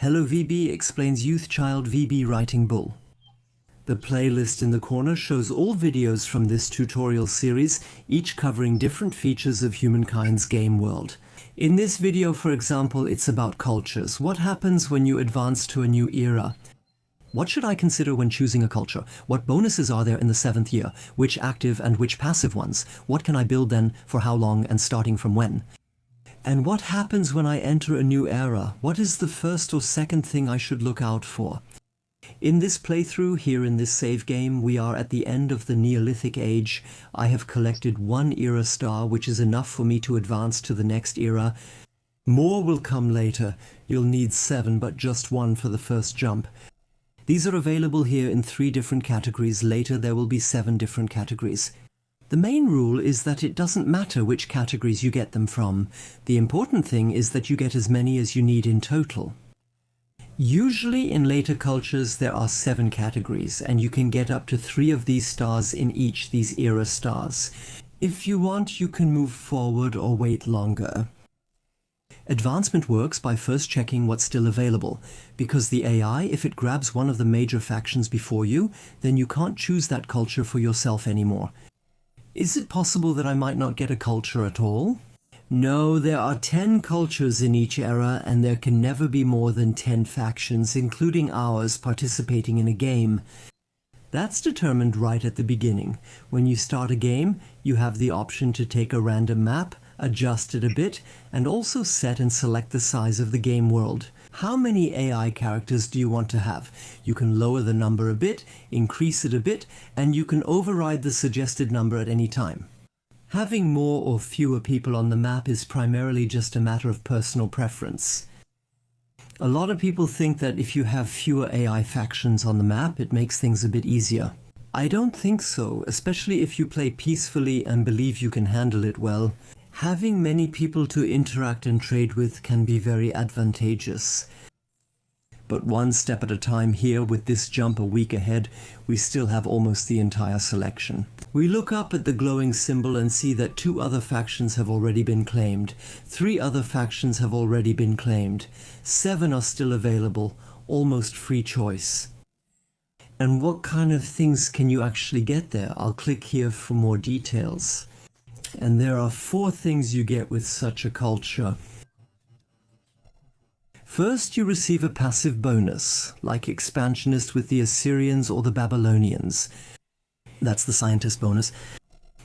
Hello VB explains Youth Child VB Writing Bull. The playlist in the corner shows all videos from this tutorial series, each covering different features of Humankind's game world. In this video, for example, it's about cultures. What happens when you advance to a new era? What should I consider when choosing a culture? What bonuses are there in the 7th year? Which active and which passive ones? What can I build then, for how long, and starting from when? And what happens when I enter a new era? What is the first or second thing I should look out for? In this playthrough, here in this save game, we are at the end of the Neolithic Age. I have collected 1 era star, which is enough for me to advance to the next era. More will come later. You'll need 7, but just 1 for the first jump. These are available here in 3 different categories. Later there will be 7 different categories. The main rule is that it doesn't matter which categories you get them from. The important thing is that you get as many as you need in total. Usually in later cultures there are 7 categories, and you can get up to 3 of these stars in each, these era stars. If you want, you can move forward or wait longer. Advancement works by first checking what's still available, because the AI, if it grabs one of the major factions before you, then you can't choose that culture for yourself anymore. Is it possible that I might not get a culture at all? No, there are 10 cultures in each era, and there can never be more than 10 factions, including ours, participating in a game. That's determined right at the beginning. When you start a game, you have the option to take a random map, adjust it a bit, and also set and select the size of the game world. How many AI characters do you want to have? You can lower the number a bit, increase it a bit, and you can override the suggested number at any time. Having more or fewer people on the map is primarily just a matter of personal preference. A lot of people think that if you have fewer AI factions on the map, it makes things a bit easier. I don't think so, especially if you play peacefully and believe you can handle it well. Having many people to interact and trade with can be very advantageous. But one step at a time here, with this jump a week ahead, we still have almost the entire selection. We look up at the glowing symbol and see that 2 other factions have already been claimed. 3 other factions have already been claimed. 7 are still available, almost free choice. And what kind of things can you actually get there? I'll click here for more details. And there are 4 things you get with such a culture. First, you receive a passive bonus, like Expansionist with the Assyrians or the Babylonians. That's the Scientist bonus.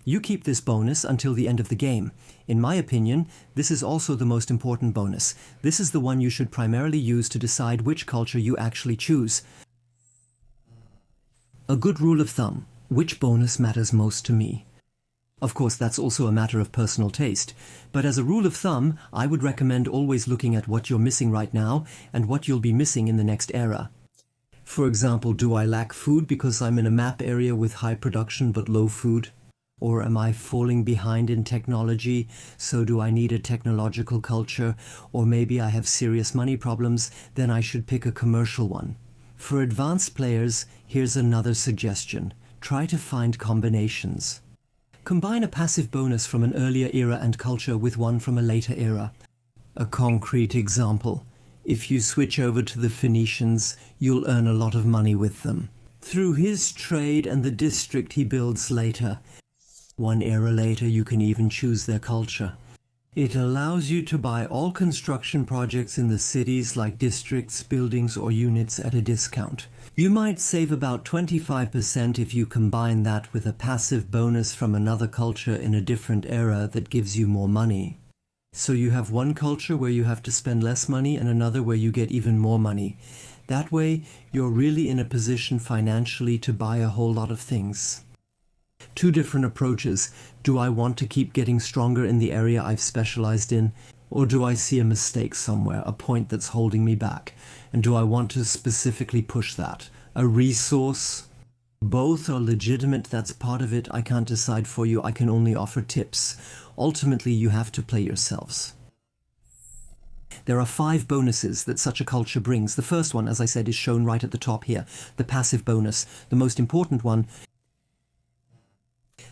You keep this bonus until the end of the game. In my opinion, this is also the most important bonus. This is the one you should primarily use to decide which culture you actually choose. A good rule of thumb: which bonus matters most to me? Of course, that's also a matter of personal taste, but as a rule of thumb, I would recommend always looking at what you're missing right now and what you'll be missing in the next era. For example, do I lack food because I'm in a map area with high production but low food? Or am I falling behind in technology, so do I need a technological culture? Or maybe I have serious money problems, then I should pick a commercial one. For advanced players, here's another suggestion. Try to find combinations. Combine a passive bonus from an earlier era and culture with one from a later era. A concrete example: if you switch over to the Phoenicians, you'll earn a lot of money with them through his trade and the district he builds later. 1 era later, you can even choose their culture. It allows you to buy all construction projects in the cities, like districts, buildings, or units, at a discount. You might save about 25% if you combine that with a passive bonus from another culture in a different era that gives you more money. So you have one culture where you have to spend less money and another where you get even more money. That way, you're really in a position financially to buy a whole lot of things. 2 different approaches. Do I want to keep getting stronger in the area I've specialized in? Or do I see a mistake somewhere, a point that's holding me back? And do I want to specifically push that? A resource? Both are legitimate, that's part of it. I can't decide for you, I can only offer tips. Ultimately, you have to play yourselves. There are 5 bonuses that such a culture brings. The first one, as I said, is shown right at the top here, the passive bonus. The most important one,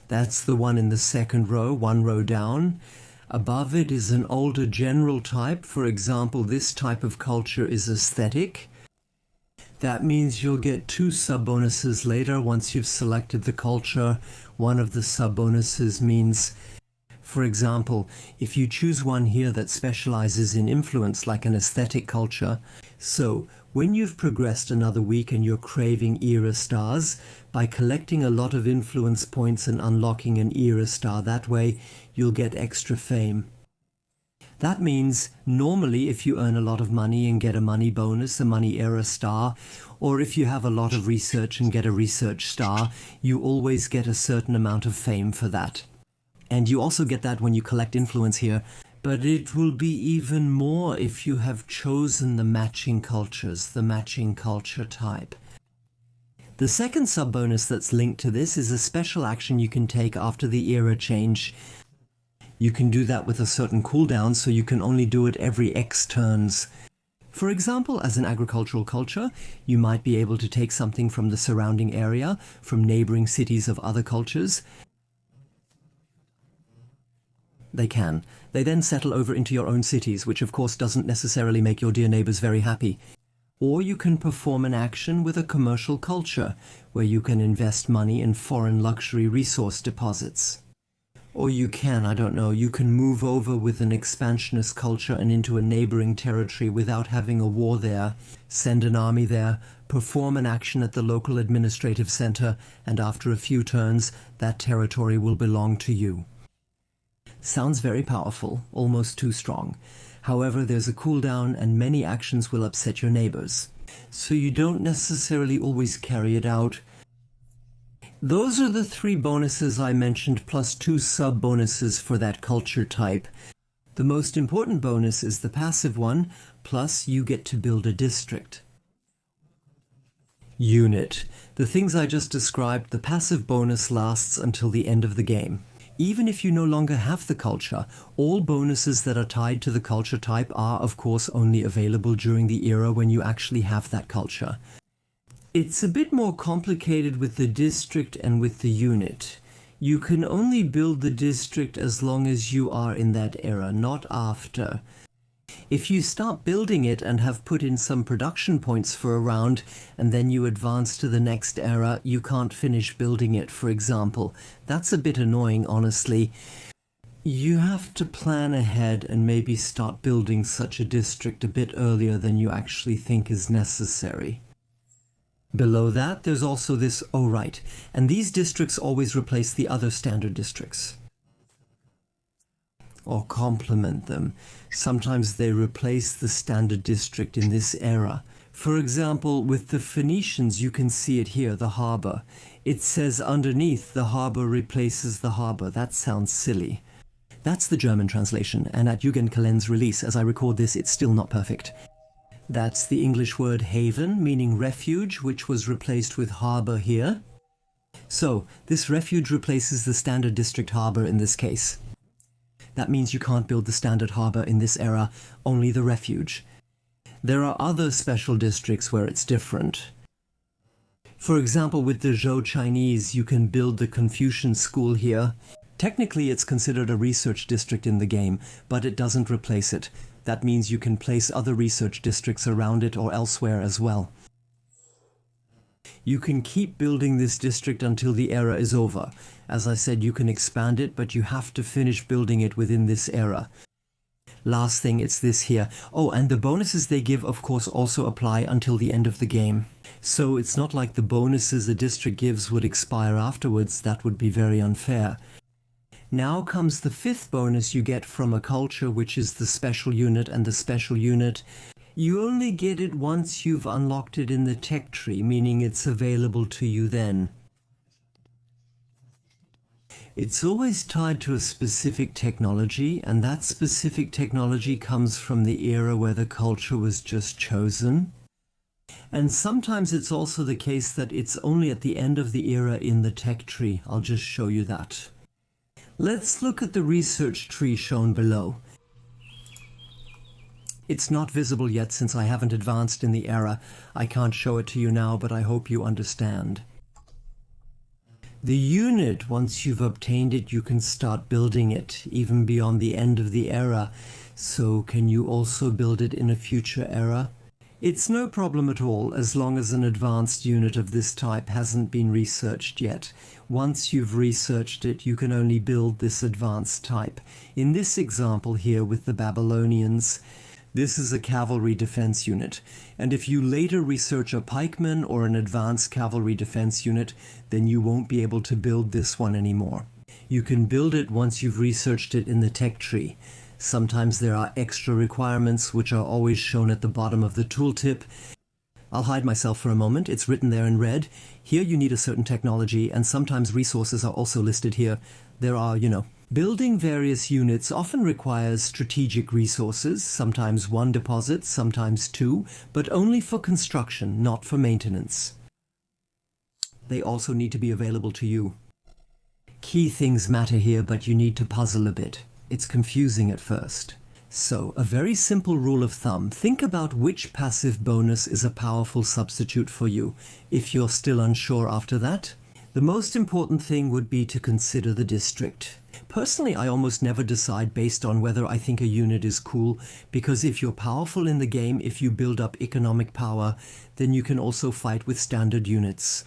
that's the one in the second row, 1 row down. Above it is an older general type. For example, this type of culture is aesthetic. That means you'll get 2 sub-bonuses later once you've selected the culture. One of the sub-bonuses means, for example, if you choose one here that specializes in influence, like an aesthetic culture. So, when you've progressed another week and you're craving era stars, by collecting a lot of influence points and unlocking an era star that way, you'll get extra fame. That means normally if you earn a lot of money and get a money bonus, a money era star, or if you have a lot of research and get a research star, you always get a certain amount of fame for that. And you also get that when you collect influence here, but it will be even more if you have chosen the matching cultures, the matching culture type. The second sub-bonus that's linked to this is a special action you can take after the era change. You can do that with a certain cooldown, so you can only do it every X turns. For example, as an agricultural culture, you might be able to take something from the surrounding area, from neighboring cities of other cultures. They can. They then settle over into your own cities, which of course doesn't necessarily make your dear neighbors very happy. Or you can perform an action with a commercial culture, where you can invest money in foreign luxury resource deposits. Or you can move over with an expansionist culture and into a neighboring territory without having a war there, send an army there, perform an action at the local administrative center, and after a few turns, that territory will belong to you. Sounds very powerful, almost too strong. However, there's a cooldown and many actions will upset your neighbors. So you don't necessarily always carry it out. Those are the 3 bonuses I mentioned, plus 2 sub-bonuses for that culture type. The most important bonus is the passive one, plus you get to build a district. Unit. The things I just described, the passive bonus lasts until the end of the game. Even if you no longer have the culture, all bonuses that are tied to the culture type are, of course, only available during the era when you actually have that culture. It's a bit more complicated with the district and with the unit. You can only build the district as long as you are in that era, not after. If you start building it and have put in some production points for a round, and then you advance to the next era, you can't finish building it, for example. That's a bit annoying, honestly. You have to plan ahead and maybe start building such a district a bit earlier than you actually think is necessary. Below that, there's also this, oh right, and these districts always replace the other standard districts. Or complement them. Sometimes they replace the standard district in this era. For example, with the Phoenicians, you can see it here, the harbor. It says underneath, the harbor replaces the harbor. That sounds silly. That's the German translation, and at Jugendkalend's release, as I record this, it's still not perfect. That's the English word haven, meaning refuge, which was replaced with harbor here. So, this refuge replaces the standard district harbor in this case. That means you can't build the standard harbor in this era, only the refuge. There are other special districts where it's different. For example, with the Zhou Chinese, you can build the Confucian school here. Technically, it's considered a research district in the game, but it doesn't replace it. That means you can place other research districts around it or elsewhere as well. You can keep building this district until the era is over. As I said, you can expand it, but you have to finish building it within this era. Last thing, it's this here. Oh, and the bonuses they give, of course, also apply until the end of the game. So it's not like the bonuses a district gives would expire afterwards. That would be very unfair. Now comes the 5th bonus you get from a culture, which is the special unit, and the special unit, you only get it once you've unlocked it in the tech tree, meaning it's available to you then. It's always tied to a specific technology, and that specific technology comes from the era where the culture was just chosen. And sometimes it's also the case that it's only at the end of the era in the tech tree. I'll just show you that. Let's look at the research tree shown below. It's not visible yet since I haven't advanced in the era. I can't show it to you now, but I hope you understand. The unit, once you've obtained it, you can start building it, even beyond the end of the era. So can you also build it in a future era? It's no problem at all, as long as an advanced unit of this type hasn't been researched yet. Once you've researched it, you can only build this advanced type. In this example here with the Babylonians, this is a cavalry defense unit, and if you later research a pikeman or an advanced cavalry defense unit, then you won't be able to build this one anymore. You can build it once you've researched it in the tech tree. Sometimes there are extra requirements which are always shown at the bottom of the tooltip. I'll hide myself for a moment, it's written there in red. Here you need a certain technology, and sometimes resources are also listed here. There are, building various units often requires strategic resources, sometimes one deposit, sometimes two, but only for construction, not for maintenance. They also need to be available to you. Key things matter here, but you need to puzzle a bit. It's confusing at first. So, a very simple rule of thumb. Think about which passive bonus is a powerful substitute for you. If you're still unsure after that, the most important thing would be to consider the district. Personally, I almost never decide based on whether I think a unit is cool, because if you're powerful in the game, if you build up economic power, then you can also fight with standard units.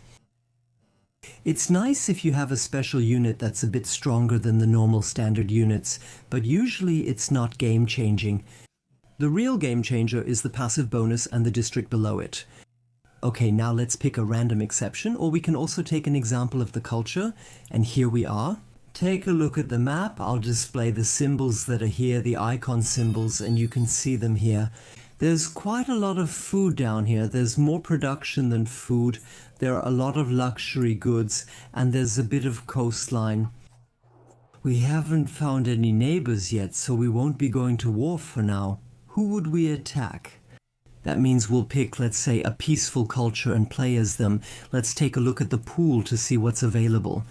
It's nice if you have a special unit that's a bit stronger than the normal standard units, but usually it's not game-changing. The real game-changer is the passive bonus and the district below it. Okay, now let's pick a random exception, or we can also take an example of the culture, and here we are. Take a look at the map. I'll display the symbols that are here, the icon symbols, and you can see them here. There's quite a lot of food down here. There's more production than food. There are a lot of luxury goods, and there's a bit of coastline. We haven't found any neighbors yet, so we won't be going to war for now. Who would we attack? That means we'll pick, let's say, a peaceful culture and play as them. Let's take a look at the pool to see what's available.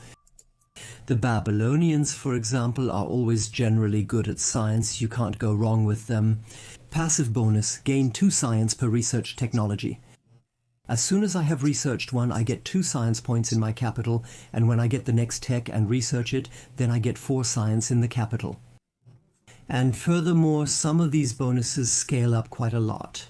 The Babylonians, for example, are always generally good at science. You can't go wrong with them. Passive bonus, gain 2 science per research technology. As soon as I have researched one, I get 2 science points in my capital, and when I get the next tech and research it, then I get 4 science in the capital. And furthermore, some of these bonuses scale up quite a lot.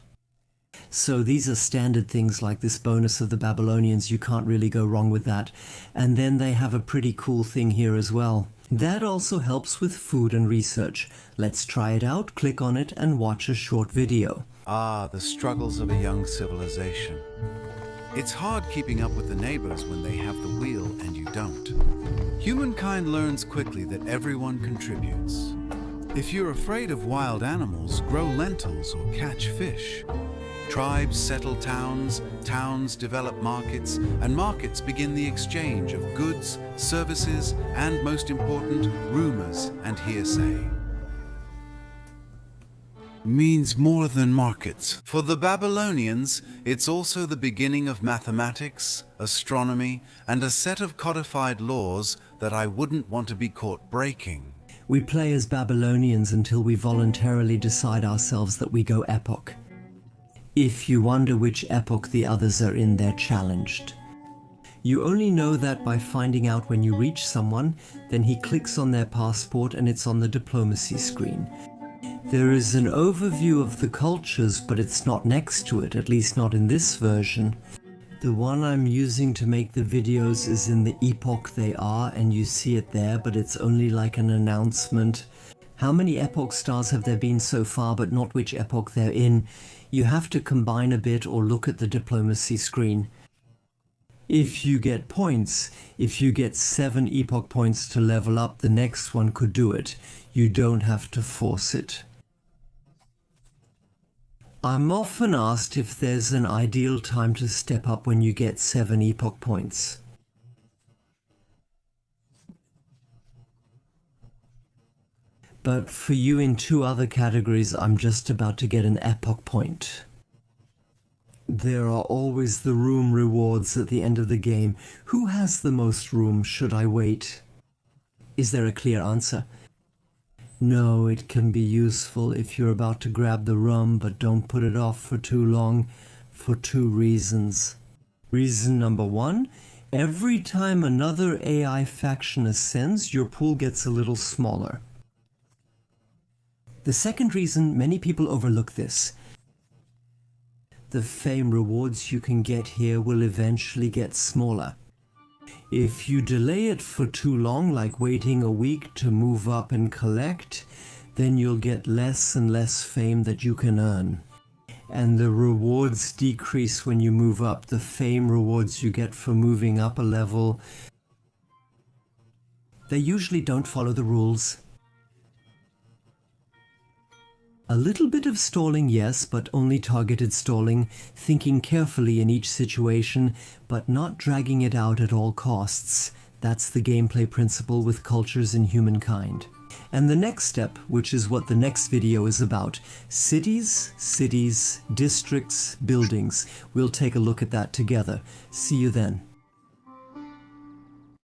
So these are standard things like this bonus of the Babylonians, you can't really go wrong with that. And then they have a pretty cool thing here as well. That also helps with food and research. Let's try it out, click on it and watch a short video. Ah, the struggles of a young civilization. It's hard keeping up with the neighbors when they have the wheel and you don't. Humankind learns quickly that everyone contributes. If you're afraid of wild animals, grow lentils or catch fish. Tribes settle towns, towns develop markets, and markets begin the exchange of goods, services, and most important, rumors and hearsay. Means more than markets. For the Babylonians, it's also the beginning of mathematics, astronomy, and a set of codified laws that I wouldn't want to be caught breaking. We play as Babylonians until we voluntarily decide ourselves that we go Epoch. If you wonder which epoch the others are in, they're challenged. You only know that by finding out when you reach someone, then he clicks on their passport and it's on the diplomacy screen. There is an overview of the cultures, but it's not next to it, at least not in this version. The one I'm using to make the videos is in the epoch they are, and you see it there, but it's only like an announcement. How many epoch stars have there been so far, but not which epoch they're in? You have to combine a bit or look at the diplomacy screen. If you get points, if you get 7 epoch points to level up, the next one could do it. You don't have to force it. I'm often asked if there's an ideal time to step up when you get 7 epoch points. But for you in 2 other categories, I'm just about to get an epoch point. There are always the room rewards at the end of the game. Who has the most room? Should I wait? Is there a clear answer? No, it can be useful if you're about to grab the rum, but don't put it off for too long, for 2 reasons. Reason number 1, Every time another AI faction ascends, your pool gets a little smaller. The second reason many people overlook this: the fame rewards you can get here will eventually get smaller. If you delay it for too long, like waiting a week to move up and collect, then you'll get less and less fame that you can earn. And the rewards decrease when you move up. The fame rewards you get for moving up a level, they usually don't follow the rules. A little bit of stalling, yes, but only targeted stalling, thinking carefully in each situation, but not dragging it out at all costs. That's the gameplay principle with cultures in Humankind. And the next step, which is what the next video is about, cities, districts, buildings. We'll take a look at that together. See you then.